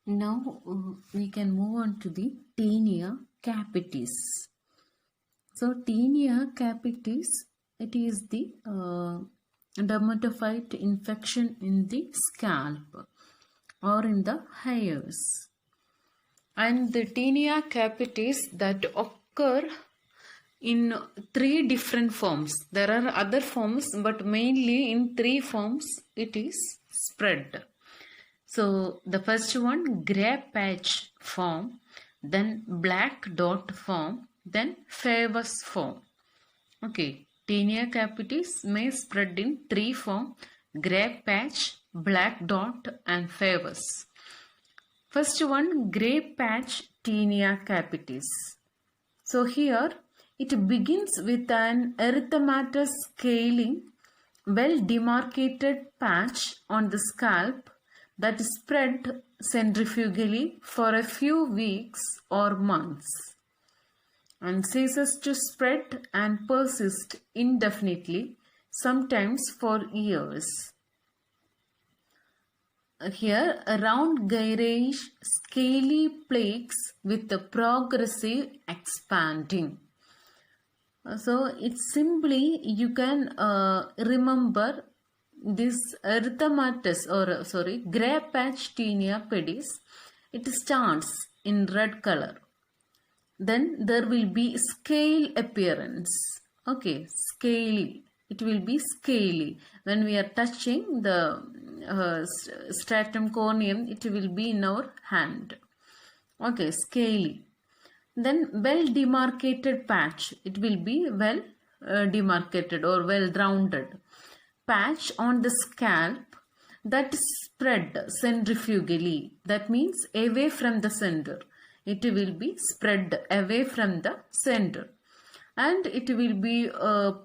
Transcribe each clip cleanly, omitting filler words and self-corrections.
Now we can move on to the tinea capitis. So tinea capitis, it is the dermatophyte infection in the scalp or in the hairs. And the tinea capitis that occur in three different forms. There are other forms, but mainly in three forms it is spread. So the first one, grey patch form, then black dot form, then favus form. Okay, tinea capitis may spread in three form: grey patch, black dot, and favus. First one, grey patch tinea capitis. So here it begins with an erythematous scaling, well demarcated patch on the scalp that is spread centrifugally for a few weeks or months and ceases to spread and persist indefinitely, sometimes for years. Here, round gyraeish scaly plaques with the progressive expanding. So it's simply, you can remember this erythematous grey patch tinea pedis. It starts in red color. Then there will be scale appearance. Okay, scaly. It will be scaly. When we are touching the stratum corneum, it will be in our hand. Okay, scaly. Then well demarcated patch. It will be well demarcated or well rounded patch on the scalp that is spread centrifugally. That means away from the center. It will be spread away from the center, and it will be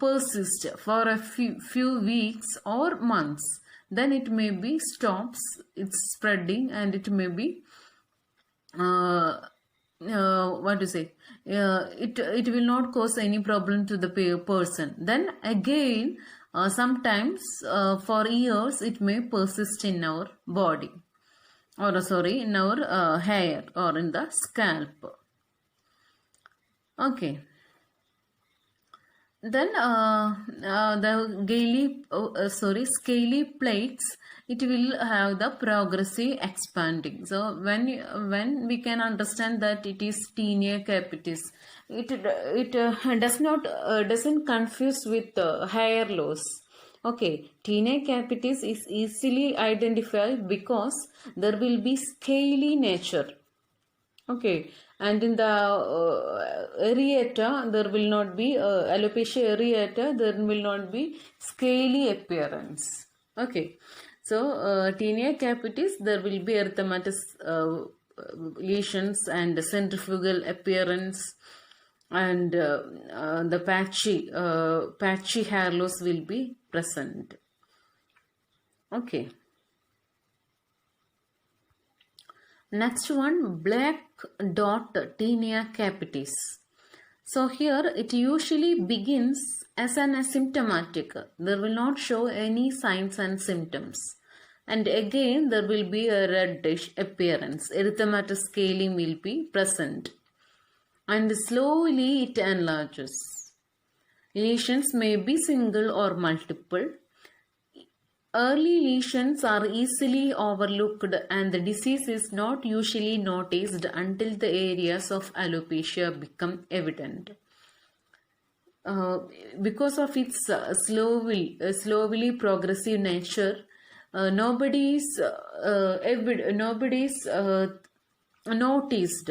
persist for a few weeks or months. Then it may be stops its spreading, and it may be it will not cause any problem to the person. Then again, sometimes for years it may persist in our body, or in our hair or in the scalp. Okay. Then the scaly plates, it will have the progressive expanding. So when we can understand that it is tinea capitis, it doesn't confuse with hair loss. Okay, tinea capitis is easily identified because there will be scaly nature. Okay, and in the areata, there will not be alopecia areata, there will not be scaly appearance. Okay, so tinea capitis, there will be erythematous lesions and centrifugal appearance, and the patchy hair loss will be present. Okay. Next one, black dot tinea capitis. So here it usually begins as an asymptomatic. There will not show any signs and symptoms. And again there will be a reddish appearance. Erythematous scaling will be present. And slowly it enlarges. Lesions may be single or multiple. Early lesions are easily overlooked, and the disease is not usually noticed until the areas of alopecia become evident. Because of its slowly progressive nature, nobody's noticed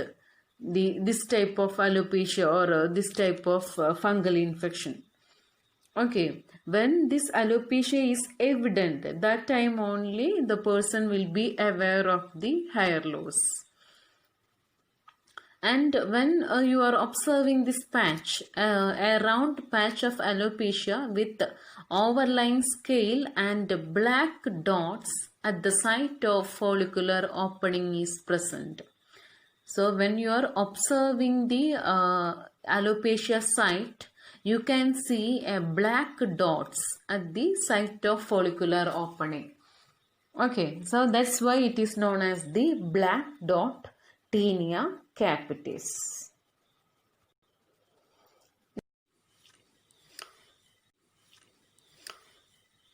this type of alopecia or this type of fungal infection. Okay, when this alopecia is evident, that time only the person will be aware of the hair loss. And when you are observing this patch, a round patch of alopecia with overlying scale and black dots at the site of follicular opening is present. So when you are observing the alopecia site, you can see a black dots at the site of follicular opening. Okay, so that's why it is known as the black dot Taenia capitis.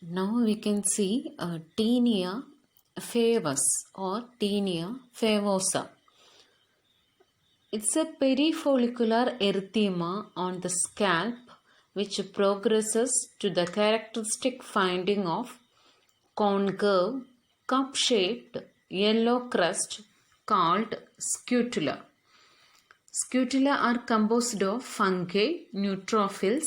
Now we can see Taenia flavus or Taenia favosa. It's a perifollicular erythema on the scalp which progresses to the characteristic finding of concave, cup-shaped yellow crust called scutula. Scutula are composed of fungi, neutrophils,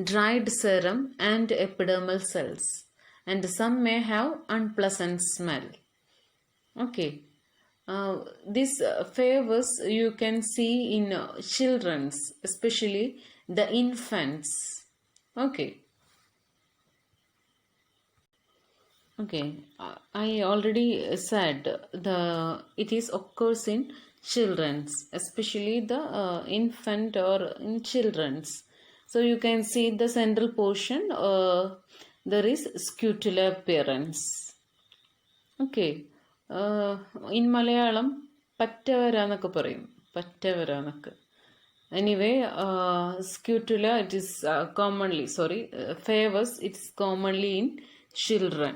dried serum and epidermal cells, and some may have unpleasant smell. Okay. This favors you can see in children's, especially the infants. Okay. Okay, I already said it is occurs in children's, especially the infant or in children's. So you can see the central portion. There is scutular appearance. Okay, in Malayalam, പറ്റവര എന്നൊക്കെ പറയും, പറ്റവര എന്നൊക്കെ. Anyway, scutula it is commonly favors. It's commonly in children.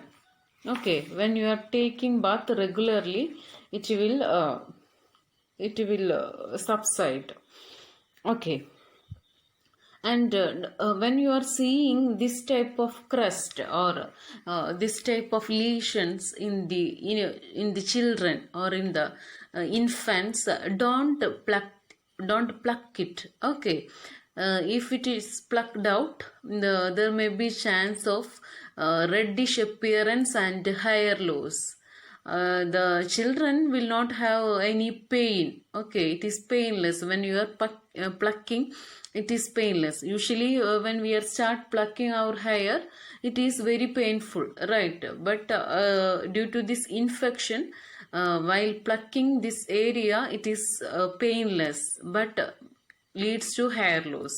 Okay, when you are taking bath regularly, it will subside. Okay, and when you are seeing this type of crust or this type of lesions in the children or in the infants, don't pluck it. Okay, if it is plucked out, there may be chance of reddish appearance and hair loss. The children will not have any pain. Okay, it is painless when you are plucking. It is painless. Usually when we are start plucking our hair, it is very painful, right? But due to this infection, while plucking this area, it is painless, but leads to hair loss.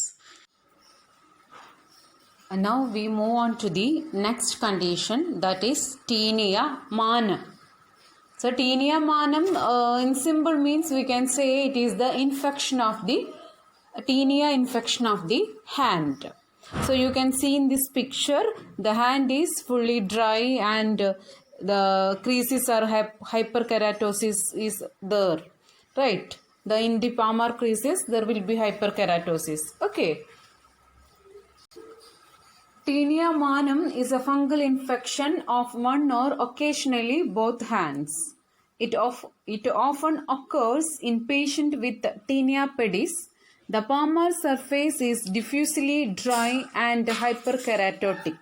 And now we move on to the next condition, that is Taenia manam. So Taenia manam in simple means we can say it is the infection of the Taenia infection of the hand. So you can see in this picture the hand is fully dry and the creases are hyperkeratosis is there, right? In the palmar creases there will be hyperkeratosis. Okay. Taenia manam is a fungal infection of one or occasionally both hands. It often occurs in patient with Taenia pedis. The palmar surface is diffusely dry and hyperkeratotic.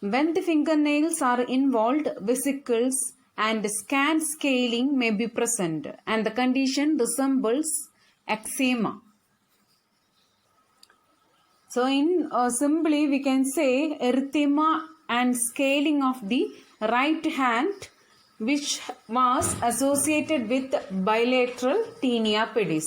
When the fingernails are involved, vesicles and scant scaling may be present, and the condition resembles eczema. So in simply we can say erythema and scaling of the right hand which was associated with bilateral Taenia pedis.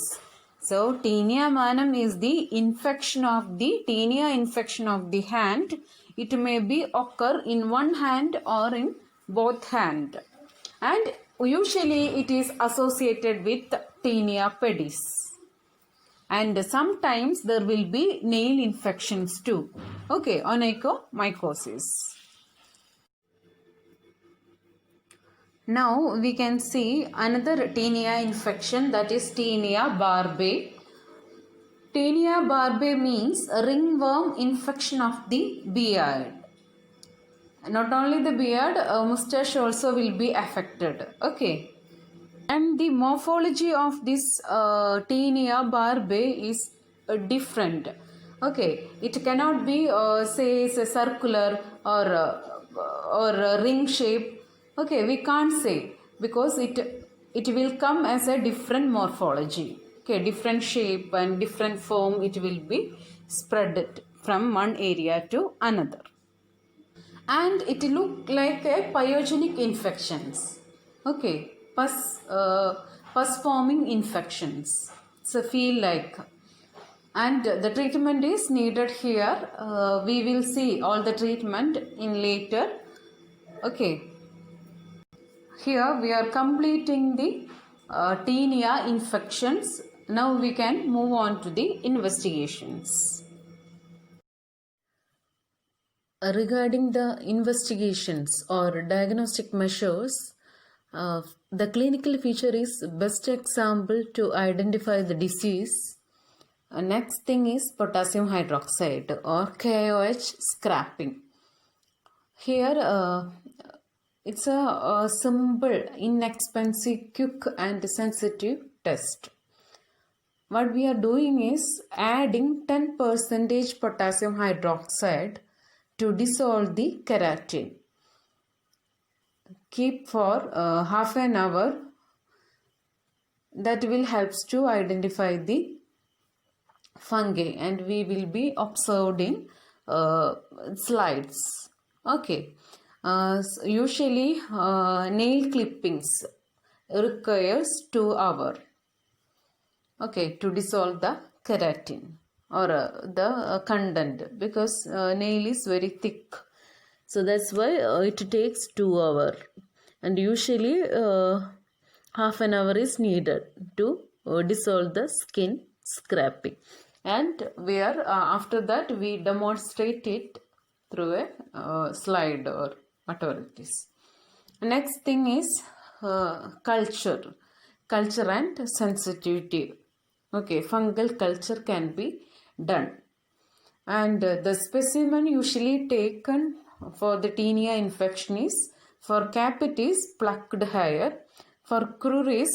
So Taenia manam is the infection of the Taenia infection of the hand. It may be occur in one hand or in both hand, and usually it is associated with Taenia pedis. And sometimes there will be nail infections too. Okay, onychomycosis. Now we can see another Taenia infection, that is Taenia barbae. Taenia barbae means ringworm infection of the beard. Not only the beard, mustache also will be affected. Okay. And the morphology of this Taenia barbae is different. Okay, it cannot be say it's a circular or a ring shape. Okay, we can't say, because it will come as a different morphology. Okay, different shape and different form it will be spread from one area to another. And it look like a pyogenic infections. Okay, pus forming infections. So feel like, and the treatment is needed here. We will see all the treatment in later Okay, here we are completing the tinea infections. Now we can move on to the investigations. Regarding the investigations or diagnostic measures, the clinical feature is best example to identify the disease. Next thing is potassium hydroxide or KOH scrapping. Here it's a simple, inexpensive, quick and sensitive test. What we are doing is adding 10% potassium hydroxide to dissolve the keratin. Keep for half an hour. That will helps to identify the fungi, and we will be observed in slides. Okay. Usually nail clippings requires 2 hours. Okay, to dissolve the keratin or the content, because nail is very thick, so that's why it takes 2 hours, and usually half an hour is needed to dissolve the skin scraping. And we are after that we demonstrate it through a slide or whatever it is. Next thing is culture and sensitivity. Okay, fungal culture can be done, and the specimen usually taken for the tinea infection is for capitis plucked hair, for cruris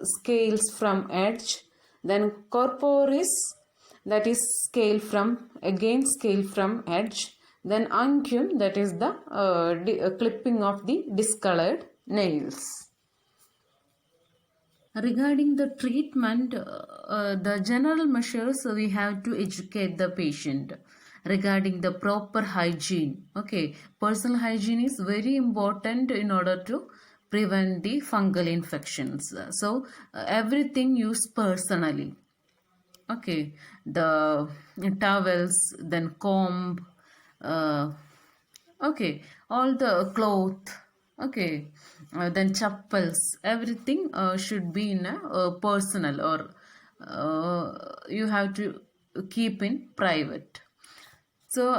scales from edge, then corporis, that is scale from edge, then uncum, that is the clipping of the discolored nails. Regarding the treatment, the general measures we have to educate the patient regarding the proper hygiene. Okay, personal hygiene is very important in order to prevent the fungal infections. So everything used personally. Okay, the towels, then comb, okay, all the cloth, okay, then chappals, everything should be in a personal, or you have to keep in private. So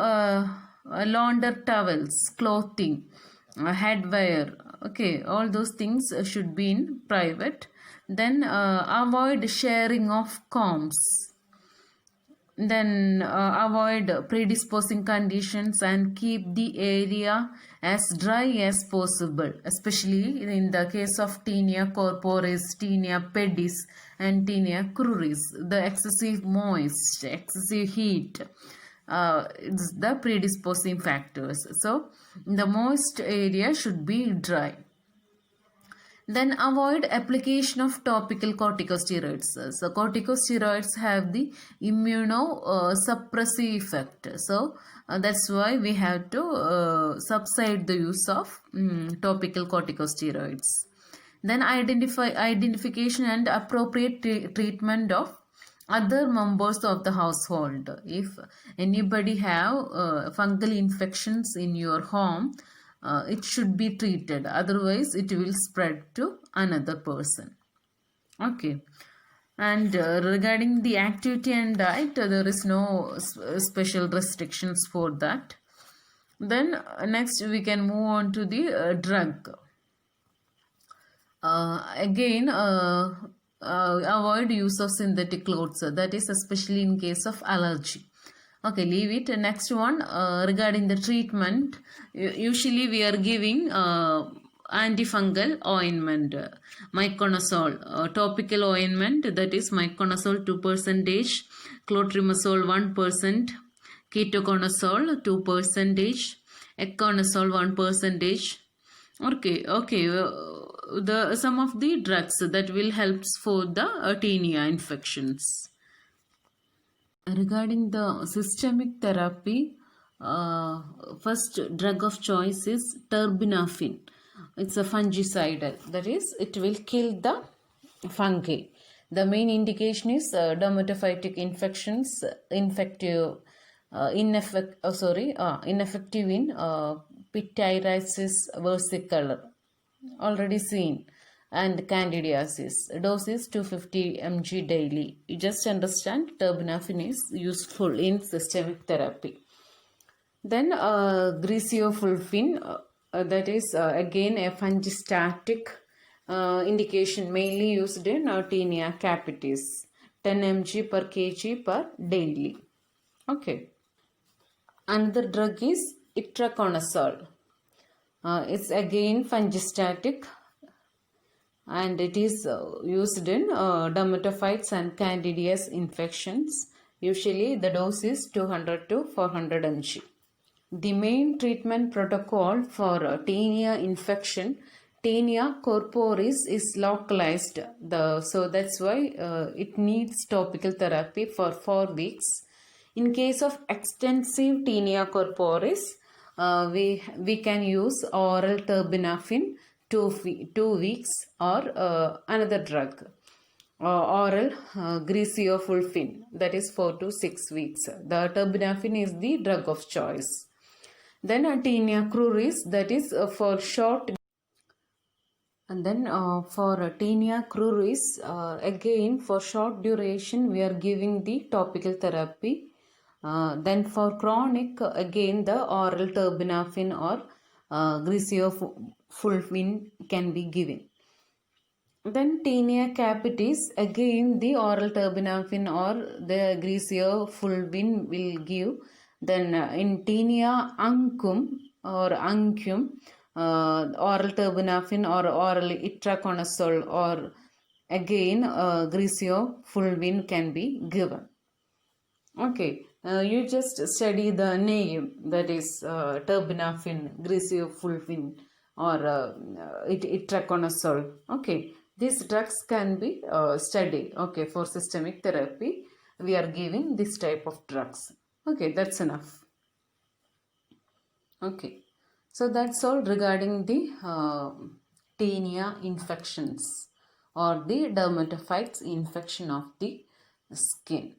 launder towels, clothing, headwear, okay, all those things should be in private. Then avoid sharing of combs. Then avoid predisposing conditions and keep the area as dry as possible, especially in the case of tinea corporis, tinea pedis and tinea cruris. The excessive moist, excessive heat, it's the predisposing factors. So the moist area should be dry. Then avoid application of topical corticosteroids. So corticosteroids have the immunosuppressive effect. So that's why we have to subside the use of topical corticosteroids. Then identification and appropriate treatment of other members of the household. If anybody have fungal infections in your home, it should be treated, otherwise it will spread to another person. Okay, and regarding the activity and diet, there is no special restrictions for that. Then next we can move on to the drug. Again, avoid use of synthetic clothes, that is especially in case of allergy. Okay, leave it. Next one, regarding the treatment, usually we are giving antifungal ointment, miconazole, topical ointment, that is miconazole 2%, clotrimazole 1%, ketoconazole 2%, econazole 1%. Okay, the some of the drugs that will helps for the tinea infections. Regarding the systemic therapy, first drug of choice is terbinafine. It's a fungicidal, that is, it will kill the fungi. The main indication is dermatophytic infections, infective ineffective in pityriasis versicolor, already seen, and candidiasis. Dose is 250 mg daily. You just understand terbinafine is useful in systemic therapy. Then griseofulvin, that is again a fungistatic indication, mainly used in tinea capitis, 10 mg per kg per daily. Okay. Another drug is itraconazole. It's again fungistatic and it is used in dermatophytes and candidias infections. Usually the dose is 200 to 400 mg. The main treatment protocol for tinea infection, tinea corporis, is localized. So that's why it needs topical therapy for 4 weeks. In case of extensive tinea corporis, we can use oral terbinafine 2 weeks or another drug. Oral griseofulvin, that is 4 to 6 weeks. The terbinafine is the drug of choice. Then tinea cruris, that is for short. And then for tinea cruris, again for short duration we are giving the topical therapy. Then for chronic, again the oral terbinafine or griseofulvin can be given. Then tinea capitis, again the oral terbinafine or the griseofulvin will give. Then in tinea uncum or uncum, oral terbinafine or oral itraconazole or again griseofulvin can be given. Okay, you just study the name, that is terbinafine, griseofulvin or itraconazole. Okay, these drugs can be studied. Okay, for systemic therapy we are giving this type of drugs. Okay, that's enough. Okay, so that's all regarding the tinea infections or the dermatophytes infection of the skin.